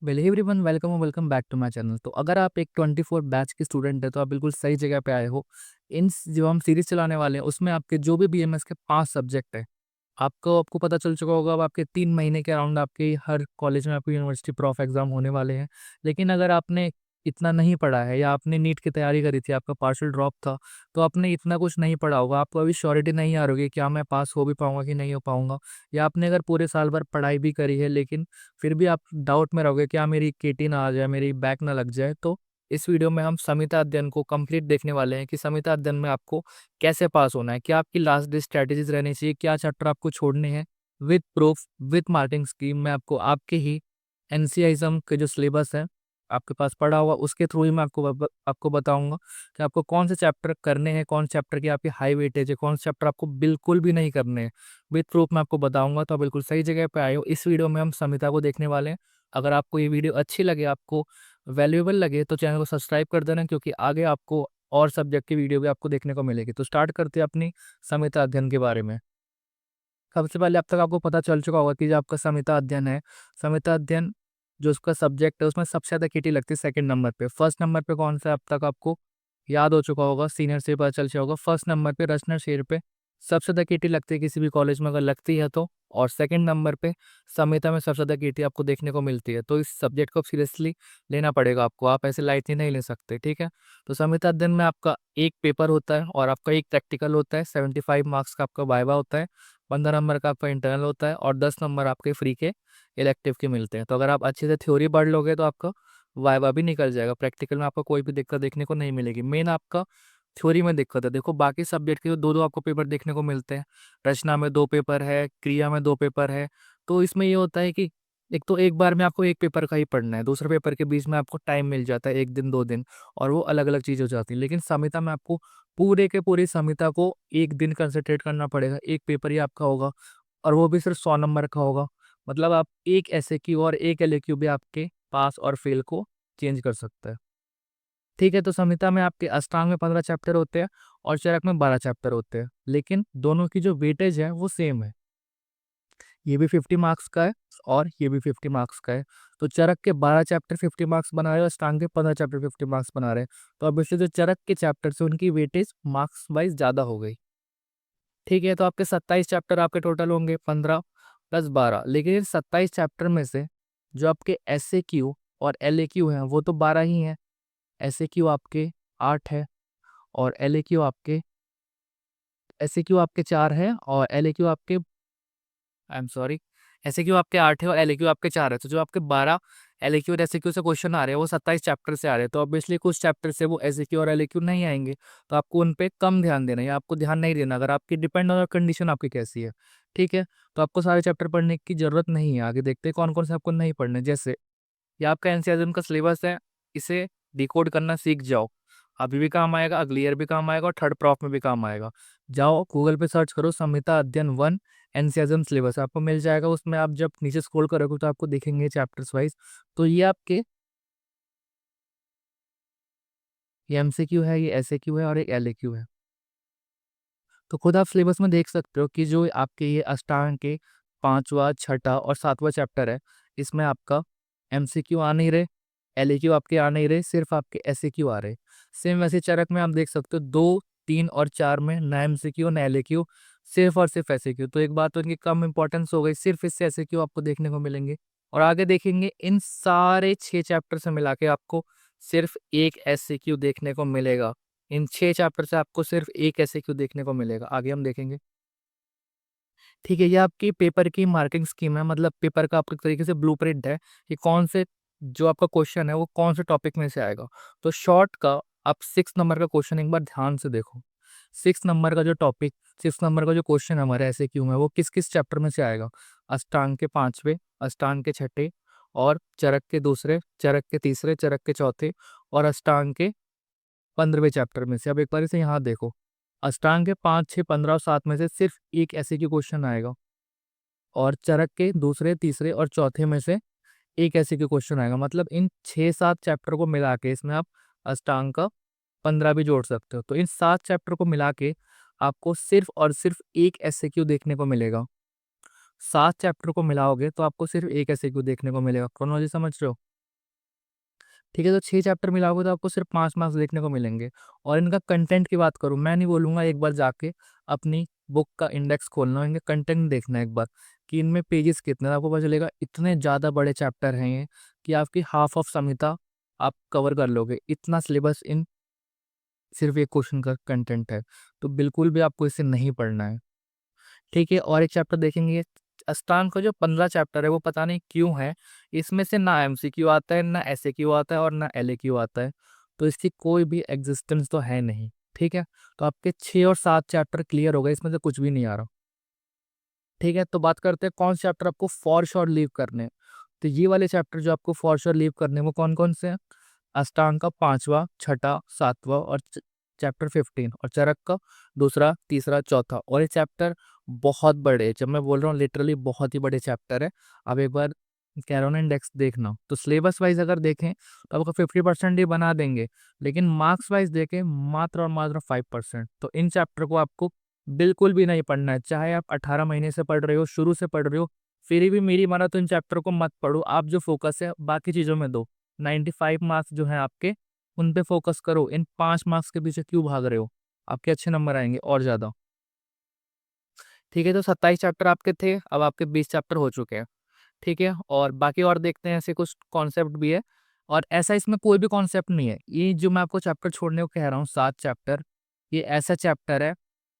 Well everyone, welcome और welcome back to my channel. तो अगर आप एक 24 बैच के स्टूडेंट है तो आप बिल्कुल सही जगह पे आए हो। जो हम सीरीज चलाने वाले हैं उसमें आपके जो भी बीएमएस के 5 सब्जेक्ट है, आपको पता चल चुका होगा। अब आपके 3 महीने के अराउंड आपके हर कॉलेज में आपके यूनिवर्सिटी प्रॉफ एग्जाम होने वाले हैं। लेकिन अगर आपने इतना नहीं पढ़ा है या आपने नीट की तैयारी करी थी, आपका पार्शियल ड्रॉप था, तो आपने इतना कुछ नहीं पढ़ा होगा, आपको अभी श्योरिटी नहीं आ रही है क्या मैं पास हो भी पाऊंगा कि नहीं हो पाऊंगा। या आपने अगर पूरे साल भर पढ़ाई भी करी है लेकिन फिर भी आप डाउट में रहोगे क्या मेरी केटी ना आ जाए, मेरी बैक ना लग जाए। तो इस वीडियो में हम संहिता अध्ययन को कंप्लीट देखने वाले हैं कि संहिता अध्ययन में आपको कैसे पास होना है, क्या आपकी लास्ट डे स्ट्रैटेजीज रहनी चाहिए, क्या चैप्टर आपको छोड़ने हैं, with proof with marking scheme. मैं आपको आपके ही एनसीआईज्म के जो सिलेबस है आपके पास पढ़ा हुआ उसके थ्रू ही मैं आपको बताऊंगा कि आपको कौन से चैप्टर करने हैं, कौन से चैप्टर की आपकी हाई वेटेज है, कौन से चैप्टर आपको बिल्कुल भी नहीं करने हैं। विद प्रूफ मैं आपको बताऊंगा। तो आप बिल्कुल सही जगह पे आए हो। इस वीडियो में हम संहिता को देखने वाले हैं। अगर आपको ये वीडियो अच्छी लगे, आपको वैल्यूएबल लगे, तो चैनल को सब्सक्राइब कर देना, क्योंकि आगे आपको और सब्जेक्ट की वीडियो भी आपको देखने को मिलेगी। तो स्टार्ट करते हैं अपनी संहिता अध्ययन के बारे में। सबसे पहले अब तक आपको पता चल चुका होगा कि जो आपका संहिता अध्ययन है, संहिता अध्ययन जो उसका सब्जेक्ट है उसमें सबसे ज़्यादा केटी लगती है सेकंड नंबर पे। फर्स्ट नंबर पे कौन सा है अब तक आपको याद हो चुका होगा, सीनियर से पता चल चुका होगा। फर्स्ट नंबर पे रचना शेर पे सबसे ज़्यादा केटी लगती है किसी भी कॉलेज में अगर लगती है तो। और सेकंड नंबर पे संहिता में सबसे ज़्यादा केटी आपको देखने को मिलती है। तो इस सब्जेक्ट को सीरियसली लेना पड़ेगा आपको, आप ऐसे लाइटली नहीं ले सकते, ठीक है। तो संहिता अध्ययन में आपका एक पेपर होता है और आपका एक प्रैक्टिकल होता है। 75 मार्क्स का आपका वाइवा होता है, 15 नंबर का आपका इंटरनल होता है और 10 नंबर आपके फ्री के इलेक्टिव के मिलते हैं। तो अगर आप अच्छे से थ्योरी पढ़ लोगे तो आपका वाइवा भी निकल जाएगा, प्रैक्टिकल में आपको कोई भी दिक्कत देखने को नहीं मिलेगी। मेन आपका थ्योरी में दिक्कत है। देखो बाकी सब्जेक्ट के तो दो दो आपको पेपर देखने को मिलते हैं, रचना में 2 पेपर है, क्रिया में 2 पेपर है। तो इसमें ये होता है कि एक तो एक बार में आपको एक पेपर का ही पढ़ना है, दूसरे पेपर के बीच में आपको टाइम मिल जाता है 1 दिन 2 दिन, और वो अलग अलग चीज़ हो जाती है। लेकिन संहिता में आपको पूरे के पूरी संहिता को एक दिन कंसंट्रेट करना पड़ेगा, एक पेपर ही आपका होगा और वो भी सिर्फ 100 नंबर का होगा। मतलब आप एक एसएक्यू और एक एलएक्यू भी आपके पास और फेल को चेंज कर सकता है, ठीक है। तो संहिता में आपके अष्टांग में 15 चैप्टर होते हैं और चरक में 12 चैप्टर होते हैं, लेकिन दोनों की जो वेटेज है वो सेम है। ये भी 50 मार्क्स का है और ये भी 50 मार्क्स का है। तो चरक के 12 चैप्टर 50 मार्क्स बना रहे हैं और अष्टांग के 15 चैप्टर 50 मार्क्स बना रहे हैं। तो अब इससे जो चरक के चैप्टर से उनकी वेटेज मार्क्स वाइज ज़्यादा हो गई, ठीक है। तो आपके 27 चैप्टर आपके टोटल होंगे, 15 प्लस 12। लेकिन इन 27 चैप्टर में से जो आपके एस ए क्यू और एल ए क्यू हैं वो तो 12 ही हैं। एस ए क्यू आपके 8 है और एस ए क्यू आपके 4 है और एल ए क्यू आपके, I am sorry, S A Q आपके 8 है और एल ए क्यू आपके 4 है। तो जो आपके 12 एल ए क्यू और एस ए क्यू से क्वेश्चन आ रहे हैं वो 27 चैप्टर से आ रहे हैं। तो ऑब्वियसली कुछ चैप्टर से वो एस ए क्यू और एल ए क्यू नहीं आएंगे, तो आपको उन पे कम ध्यान देना है या आपको ध्यान नहीं देना। अगर आपकी डिपेंड ऑन कंडीशन आपकी कैसी है, ठीक है। तो आपको सारे चैप्टर पढ़ने की जरूरत नहीं है। आगे देखते हैं कौन कौन से आपको नहीं पढ़ने। जैसे ये आपका एनसीईआरटी का सिलेबस है, इसे डिकोड करना सीख जाओ, अभी भी काम आएगा, अगली ईयर भी काम आएगा और थर्ड प्रॉफ में भी काम आएगा। जाओ गूगल पे सर्च करो संहिता अध्ययन 1 एनसीईआरटी सिलेबस, आपको मिल जाएगा। उसमें आप जब नीचे स्क्रॉल करोगे तो आपको दिखेंगे चैप्टर्स वाइज। तो ये एमसीक्यू है, ये एसएक्यू है और एक एलएक्यू है। तो खुद आप सिलेबस में देख सकते हो कि जो आपके ये अष्टांग के 5वां 6ठा और 7वां चैप्टर है, इसमें आपका एमसीक्यू आ नहीं रहे, एलएक्यू आपके आ नहीं रहे, सिर्फ आपके एसएक्यू आ रहे। सेम वैसे चरक में आप देख सकते हो 2 3 और 4 में ना एमसीक्यू ना एलएक्यू, सिर्फ और सिर्फ एसएक्यू। तो एक बात तो इनकी कम इंपॉर्टेंस हो गई, सिर्फ इससे एसएक्यू आपको देखने को मिलेंगे। और आगे देखेंगे इन सारे 6 चैप्टर से मिला के आपको सिर्फ एक एसएक्यू देखने को मिलेगा। इन 6 चैप्टर से आपको सिर्फ एक एसएक्यू देखने को मिलेगा, आगे हम देखेंगे, ठीक है। ये आपकी पेपर की मार्किंग स्कीम है, मतलब पेपर का आपके तरीके से ब्लूप्रिंट है कि कौन से जो आपका क्वेश्चन है वो कौन से टॉपिक में से आएगा। तो शॉर्ट का आप 6 नंबर का क्वेश्चन एक बार ध्यान से देखो। 6 नंबर का जो टॉपिक, 6 नंबर का जो क्वेश्चन हमारे ऐसे क्यों है वो किस किस चैप्टर में से आएगा। अष्टांग के 5वें, अष्टांग के 6ठे और चरक के 2, चरक के 3, चरक के 4 और अष्टांग के 15वें चैप्टर में से। अब एक बार इसे यहाँ देखो, अष्टांग के 5 6 15 और 7 में से सिर्फ एक ऐसे की क्वेश्चन आएगा और चरक के 2 3 और 4 में से एक ऐसे के क्वेश्चन आएगा। मतलब इन 6 7 चैप्टर को मिला के इसमें आप अष्टांग का 15 भी जोड़ सकते हो। तो इन 7 चैप्टर को मिला के आपको सिर्फ और सिर्फ एक एसएक्यू देखने को मिलेगा। 7 चैप्टर को मिलाओगे तो आपको सिर्फ एक एसएक्यू देखने को मिलेगा। क्रोनोलॉजी समझ रहे हो? ठीक है, तो 6 चैप्टर मिलाओगे तो आपको सिर्फ 5 मार्क्स देखने को मिलेंगे। और इनका कंटेंट की बात करूँ, मैं नहीं बोलूँगा एक बार जाके अपनी बुक का इंडेक्स खोलना, इनके कंटेंट देखना एक बार कि इनमें पेजेस कितने हैं, आपको पता चलेगा इतने ज़्यादा बड़े चैप्टर हैं ये कि आपकी हाफ ऑफ संहिता आप कवर कर लोगे। इतना सिलेबस इन सिर्फ एक क्वेश्चन का कंटेंट है, तो बिल्कुल भी आपको इसे नहीं पढ़ना है। ठीक है, और एक चैप्टर देखेंगे, अष्टांग का जो 15 चैप्टर है वो पता नहीं क्यों है, इसमें से ना एमसीक्यू आता है, ना एसएक्यू आता है और ना एलएक्यू आता है, तो इसकी कोई भी एग्जिस्टेंस तो है नहीं। ठीक है, तो आपके 6 और 7 चैप्टर क्लियर हो गए, इसमें से कुछ भी नहीं आ रहा। ठीक है, तो बात करते हैं कौन से चैप्टर आपको फॉर श्योर लीव करने हैं। तो ये वाले चैप्टर जो आपको फॉर श्योर लीव करने हैं वो कौन कौन से हैं? अष्टांग का 5वां, छठा, 7वां और चैप्टर 15, और चरक का दूसरा, तीसरा, चौथा। और ये चैप्टर बहुत बड़े हैं, जब मैं बोल रहा हूँ लिटरली बहुत ही बड़े चैप्टर है। अब एक बार कैरोन इंडेक्स देखना, तो सिलेबस वाइज अगर देखें तो आपको 50% ही बना देंगे, लेकिन मार्क्स वाइज देखें मात्र और मात्र 5%। तो इन चैप्टर को आपको बिल्कुल भी नहीं पढ़ना है, चाहे आप 18 महीने से पढ़ रहे हो, शुरू से पढ़ रहे हो, फिर भी मेरी माना तो इन चैप्टर को मत पढ़ो। आप जो फोकस है बाकी चीज़ों में दो। 95 मार्क्स जो हैं आपके, उन पे फोकस करो। इन 5 मार्क्स के पीछे क्यों भाग रहे हो? आपके अच्छे नंबर आएंगे और ज़्यादा। ठीक है, तो 27 चैप्टर आपके थे, अब आपके 20 चैप्टर हो चुके हैं। ठीक है, और बाकी और देखते हैं, ऐसे कुछ कॉन्सेप्ट भी है। और ऐसा इसमें कोई भी कॉन्सेप्ट नहीं है, ये जो मैं आपको चैप्टर छोड़ने को कह रहा हूँ 7 चैप्टर, ये ऐसा चैप्टर है,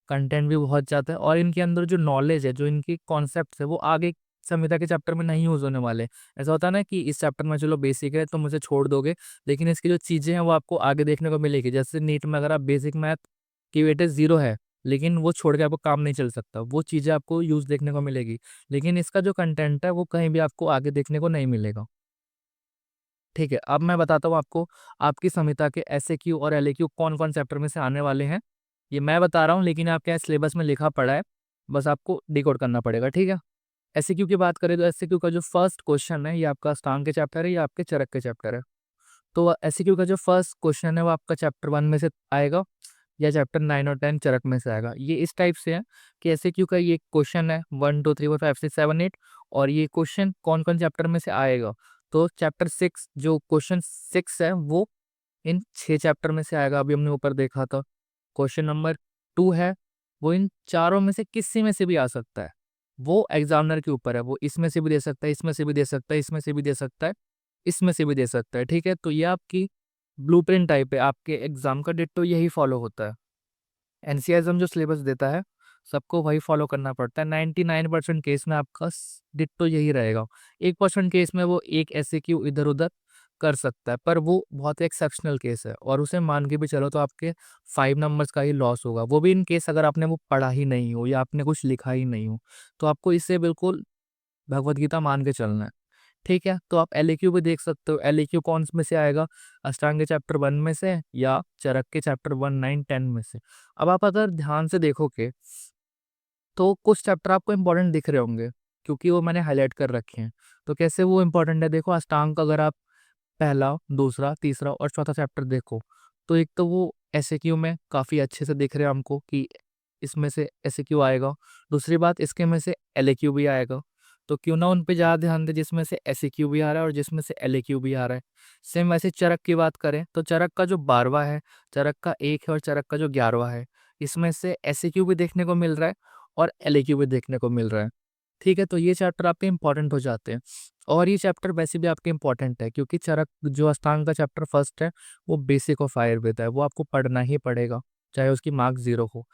कंटेंट भी बहुत ज़्यादा है और इनके अंदर जो नॉलेज है, जो इनकी कॉन्सेप्ट है, वो आगे संविदा के चैप्टर में नहीं यूज होने वाले। ऐसा होता है ना कि इस चैप्टर में चलो बेसिक है तो मुझे छोड़ दोगे, लेकिन इसकी जो चीज़ें हैं वो आपको आगे देखने को मिलेगी। जैसे नीट में अगर आप बेसिक मैथ की वेटेज 0 है, लेकिन वो छोड़ के आपको काम नहीं चल सकता, वो चीज़ें आपको यूज देखने को मिलेगी। लेकिन इसका जो कंटेंट है वो कहीं भी आपको आगे देखने को नहीं मिलेगा। ठीक है, अब मैं बताता हूँ आपको आपकी संहिता के एसएक्यू और एलएक्यू कौन कौन चैप्टर में से आने वाले हैं। ये मैं बता रहा हूँ, लेकिन आपके यहाँ सिलेबस में लिखा पड़ा है, बस आपको डिकोड करना पड़ेगा। ठीक है, एसएक्यू की बात करें तो एसएक्यू का जो फर्स्ट क्वेश्चन है ये आपका अष्टांग के चैप्टर है या आपके चरक के चैप्टर है। तो एसएक्यू का जो फर्स्ट क्वेश्चन है वो आपका चैप्टर 1 में से आएगा या चैप्टर 9 और 10 चरक में से आएगा। ये इस टाइप से है कि एसएक्यू का ये क्वेश्चन है 1 2 3 4 5 6 7 8, और ये क्वेश्चन कौन कौन चैप्टर में से आएगा। तो चैप्टर 6 जो क्वेश्चन 6 है वो इन 6 चैप्टर में से आएगा, अभी हमने ऊपर देखा था। क्वेश्चन नंबर 2 है, वो इन चारों में से किसी में से भी आ सकता है, वो एग्जामिनर के ऊपर है, वो इसमें से भी दे सकता है, इसमें से भी दे सकता है, इसमें से भी दे सकता है, इसमें से भी दे सकता है। ठीक है, तो ये आपकी ब्लूप्रिंट टाइप है, आपके एग्जाम का डिट्टो यही फॉलो होता है। एनसीआईएम जो सिलेबस देता है सबको वही फॉलो करना पड़ता है। 99% केस में आपका डिट्टो यही रहेगा। 1% केस में वो एक ऐसे क्यू इधर उधर कर सकता है, पर वो बहुत एक्सेप्शनल केस है और उसे मान के भी चलो तो आपके 5 नंबर्स का ही लॉस होगा, वो भी इन केस अगर आपने वो पढ़ा ही नहीं हो या आपने कुछ लिखा ही नहीं हो। तो आपको इससे बिल्कुल भगवत गीता मान के चलना है। ठीक है, तो आप एलएक्यू भी देख सकते हो, एलएक्यू कौन में से आएगा, अष्टांग के चैप्टर 1 में से या चरक के चैप्टर 1 9 10 में से। अब आप अगर ध्यान से देखोगे तो कुछ चैप्टर आपको इंपॉर्टेंट दिख रहे होंगे, क्योंकि वो मैंने हाईलाइट कर रखे हैं। तो कैसे वो इंपॉर्टेंट है, देखो अष्टांग का अगर आप पहला, दूसरा, तीसरा और चौथा चैप्टर देखो, तो एक तो वो एसएक्यू में काफ़ी अच्छे से दिख रहे हैं हमको कि इसमें से एसएक्यू आएगा। दूसरी बात, इसके में से एलएक्यू भी आएगा, तो क्यों ना उन पे ज़्यादा ध्यान दें जिसमें से एसएक्यू भी आ रहा है और जिसमें से एलएक्यू भी आ रहा है। सेम वैसे चरक की बात करें तो चरक का जो 12वां है, चरक का 1 है और चरक का जो 11वां है, इसमें से एसएक्यू भी देखने को मिल रहा है और एलएक्यू भी देखने को मिल रहा है। ठीक है, तो ये चैप्टर आपके इंपॉर्टेंट हो जाते हैं। और ये चैप्टर वैसे भी आपके इंपॉर्टेंट है, क्योंकि चरक जो अष्टांग का चैप्टर फर्स्ट है वो बेसिक ऑफ आयुर्वेद है, वो आपको पढ़ना ही पड़ेगा चाहे उसकी मार्क्स 0 हो।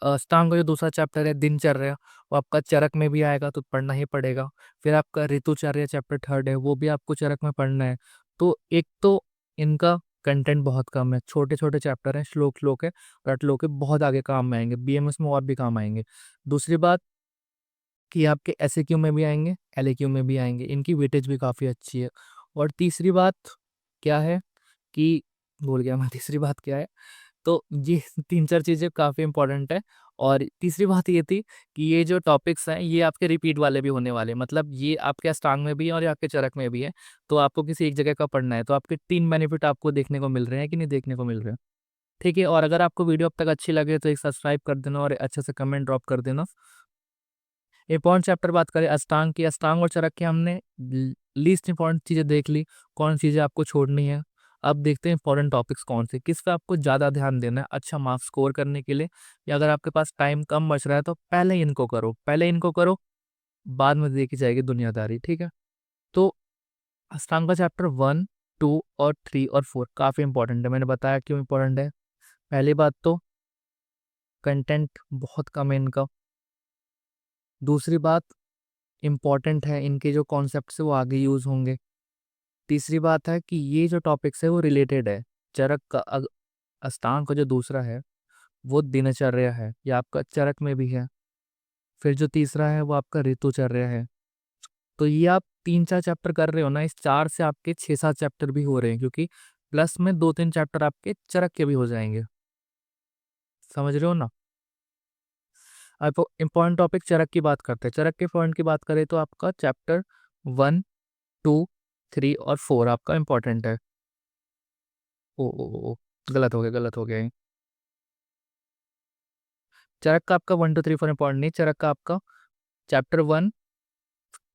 अष्टांग का जो दूसरा चैप्टर है दिनचर्या, वो आपका चरक में भी आएगा तो पढ़ना ही पड़ेगा। फिर आपका ऋतुचर्या चैप्टर 3 है, वो भी आपको चरक में पढ़ना है। तो एक तो इनका कंटेंट बहुत कम है, छोटे छोटे चैप्टर हैं, श्लोक श्लोक है, रट लो के बहुत आगे काम में आएंगे, बीएमएस में और भी काम आएंगे। दूसरी बात कि आपके एसएक्यू में भी आएंगे, एलएक्यू में भी आएंगे, इनकी वेटेज भी काफ़ी अच्छी है। और तीसरी बात क्या है कि भूल गया मैं तीसरी बात क्या है। तो ये 3-4 चीज़ें काफ़ी इंपॉर्टेंट है। और तीसरी बात ये थी कि ये जो टॉपिक्स हैं ये आपके रिपीट वाले भी होने वाले हैं, मतलब ये आपके अष्टांग में भी है और ये आपके चरक में भी है। तो आपको किसी एक जगह का पढ़ना है, तो आपके 3 बेनिफिट आपको देखने को मिल रहे हैं कि नहीं देखने को मिल रहे हैं। ठीक है, और अगर आपको वीडियो अब तक अच्छी लगे तो एक सब्सक्राइब कर देना और अच्छे से कमेंट ड्रॉप कर देना। इंपॉर्टेंट चैप्टर बात करें अष्टांग की, अष्टांग और चरक की हमने लीस्ट इंपॉर्टेंट चीज़ें देख ली, कौन चीज़ें आपको छोड़नी है। अब देखते हैं इंपॉर्टेंट टॉपिक्स कौन से, किस पे आपको ज़्यादा ध्यान देना है अच्छा मार्क्स स्कोर करने के लिए, या अगर आपके पास टाइम कम बच रहा है तो पहले इनको करो, पहले इनको करो, बाद में देखी जाएगी दुनियादारी, ठीक है। तो अष्टांगा चैप्टर 1, 2 और 3 और 4 काफ़ी इंपॉर्टेंट है, मैंने बताया क्यों इंपॉर्टेंट है। पहली बात तो कंटेंट बहुत कम है इनका। दूसरी बात, इम्पॉर्टेंट है, इनके जो कॉन्सेप्ट्स है वो आगे यूज़ होंगे। तीसरी बात है कि ये जो टॉपिक्स है वो रिलेटेड है। चरक का अष्टांग का जो दूसरा है वो दिनचर्या है, या आपका चरक में भी है। फिर जो तीसरा है वो आपका ऋतुचर्या है। तो ये आप 3-4 चैप्टर कर रहे हो ना, इस 4 से आपके 6-7 चैप्टर भी हो रहे हैं, क्योंकि प्लस में 2-3 चैप्टर आपके चरक के भी हो जाएंगे। समझ रहे हो ना। अब इम्पॉर्टेंट टॉपिक चरक की बात करते हैं। चरक के पॉइंट की बात करें तो आपका चैप्टर 1, 2, 3 और 4 आपका इम्पॉर्टेंट है। ओ गलत हो गया, गलत हो गया ये। चरक का आपका 1, 2, 3, 4 इंपॉर्टेंट नहीं, चरक का आपका चैप्टर 1,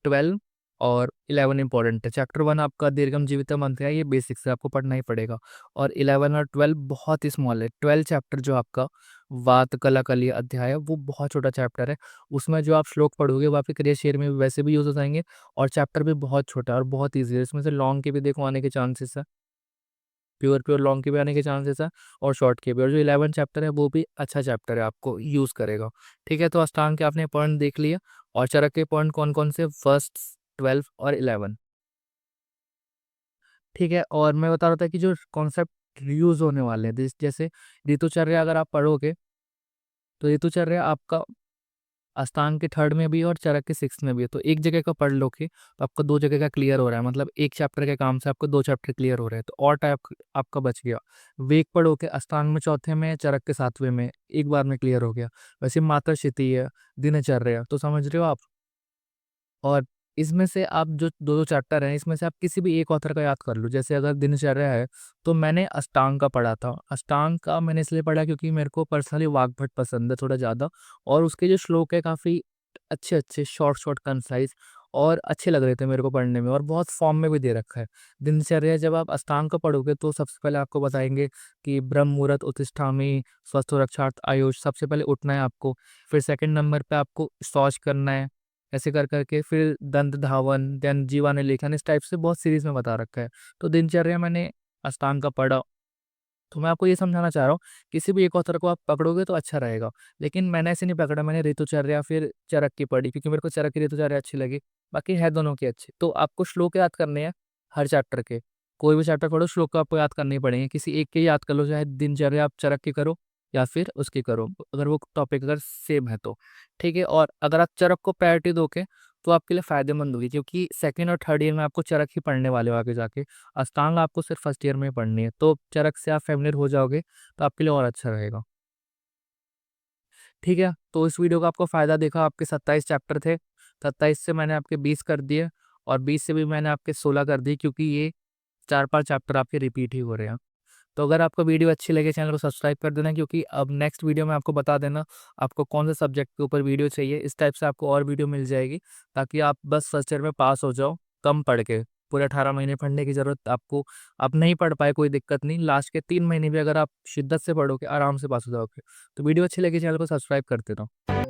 12 और 11 इंपॉर्टेंट है। चैप्टर 1 आपका दीर्घम जीवितम अंत्य है, ये बेसिक से आपको पढ़ना ही पड़ेगा। और 11 और 12 बहुत ही स्मॉल है। 12 चैप्टर जो आपका वात कला कली अध्याय है वो बहुत छोटा चैप्टर है। उसमें जो आप श्लोक पढ़ोगे वो आपके करियर शेयर में भी वैसे भी यूज हो जाएंगे, और चैप्टर भी बहुत छोटा है और बहुत ईजी है। इसमें से लॉन्ग के भी देखो आने के चांसेस है, प्योर प्योर लॉन्ग के भी आने के चांसेस है, और शॉर्ट के भी। और जो 11 चैप्टर है वो भी अच्छा चैप्टर है, आपको यूज़ करेगा। ठीक है, तो अष्टांग के आपने पॉइंट देख लिया। और चरक के पॉइंट कौन कौन से, फर्स्ट, 12 और 11। ठीक है, और मैं बता रहा था कि जो कॉन्सेप्ट यूज होने वाले हैं, जैसे ऋतुचर्या अगर आप पढ़ोगे तो ऋतुचर्या आपका अष्टांग के थर्ड में भी और चरक के सिक्स में भी है। तो एक जगह का पढ़ लो कि तो आपका 2 जगह का क्लियर हो रहा है, मतलब एक चैप्टर के काम से आपको 2 चैप्टर क्लियर हो रहे हैं, तो और टाइप आपका बच गया। वेग पढ़ो के अष्टांग में चौथे में, चरक के सातवें में, एक बार में क्लियर हो गया। वैसे माता क्षिति है, दिनचर्या, तो समझ रहे हो आप। और इसमें से आप जो दो दो चैप्टर हैं इसमें से आप किसी भी एक ऑथर का याद कर लो। जैसे अगर दिनचर्या है तो मैंने अष्टांग का पढ़ा था। अष्टांग का मैंने इसलिए पढ़ा क्योंकि मेरे को पर्सनली वाग्भट पसंद है थोड़ा ज़्यादा, और उसके जो श्लोक है काफ़ी अच्छे अच्छे, शॉर्ट शॉर्ट, कंसाइज और अच्छे लग रहे थे मेरे को पढ़ने में, और बहुत फॉर्म में भी दे रखा है। दिनचर्या जब आप अष्टांग का पढ़ोगे तो सबसे पहले आपको बताएंगे कि ब्रह्म मुहूर्त उत्तिष्ठामि स्वस्थ रक्षार्थ आयुष, सबसे पहले उठना है आपको। फिर सेकंड नंबर पे आपको शौच करना है, ऐसे कर करके फिर दंत धावन, देन जीवाने लेखन, इस टाइप से बहुत सीरीज में बता रखा है। तो दिनचर्या मैंने अष्टांग का पढ़ा। तो मैं आपको ये समझाना चाह रहा हूँ, किसी भी एक ऑथर को आप पकड़ोगे तो अच्छा रहेगा। लेकिन मैंने ऐसे नहीं पकड़ा, मैंने ऋतुचर्या फिर चरक की पढ़ी, क्योंकि मेरे को चरक की ऋतुचर्या अच्छी लगी। बाकी है दोनों की अच्छी। तो आपको श्लोक याद करने हैं हर चैप्टर के। कोई भी चैप्टर पढ़ो, श्लोक को आपको याद करने ही पड़ेंगे। किसी एक के याद कर लो, चाहे दिनचर्या आप चरक की करो या फिर उसकी करो, अगर वो टॉपिक अगर सेम है तो। ठीक है, और अगर आप चरक को प्रायोरिटी दोगे तो आपके लिए फायदेमंद होगी, क्योंकि सेकंड और थर्ड ईयर में आपको चरक ही पढ़ने वाले हो आगे जाके। अष्टांग आपको सिर्फ फर्स्ट ईयर में ही पढ़नी है, तो चरक से आप फेमिलियर हो जाओगे तो आपके लिए और अच्छा रहेगा। ठीक है, तो इस वीडियो का आपको फ़ायदा देखा। आपके 27 चैप्टर थे, 27 से मैंने आपके 20 कर दिए, और 20 से भी मैंने आपके 16 कर दिए, क्योंकि ये 4-5 चैप्टर आपके रिपीट ही हो रहे हैं। तो अगर आपको वीडियो अच्छी लगे चैनल को सब्सक्राइब कर देना, क्योंकि अब नेक्स्ट वीडियो में आपको बता देना आपको कौन से सब्जेक्ट के ऊपर वीडियो चाहिए। इस टाइप से आपको और वीडियो मिल जाएगी, ताकि आप बस फर्स्ट ईयर में पास हो जाओ कम पढ़ के। पूरे 18 महीने पढ़ने की ज़रूरत आपको, आप नहीं पढ़ पाए कोई दिक्कत नहीं, लास्ट के 3 महीने भी अगर आप शिद्दत से पढ़ोगे आराम से पास हो जाओगे। तो वीडियो अच्छी लगी चैनल को सब्सक्राइब कर देना।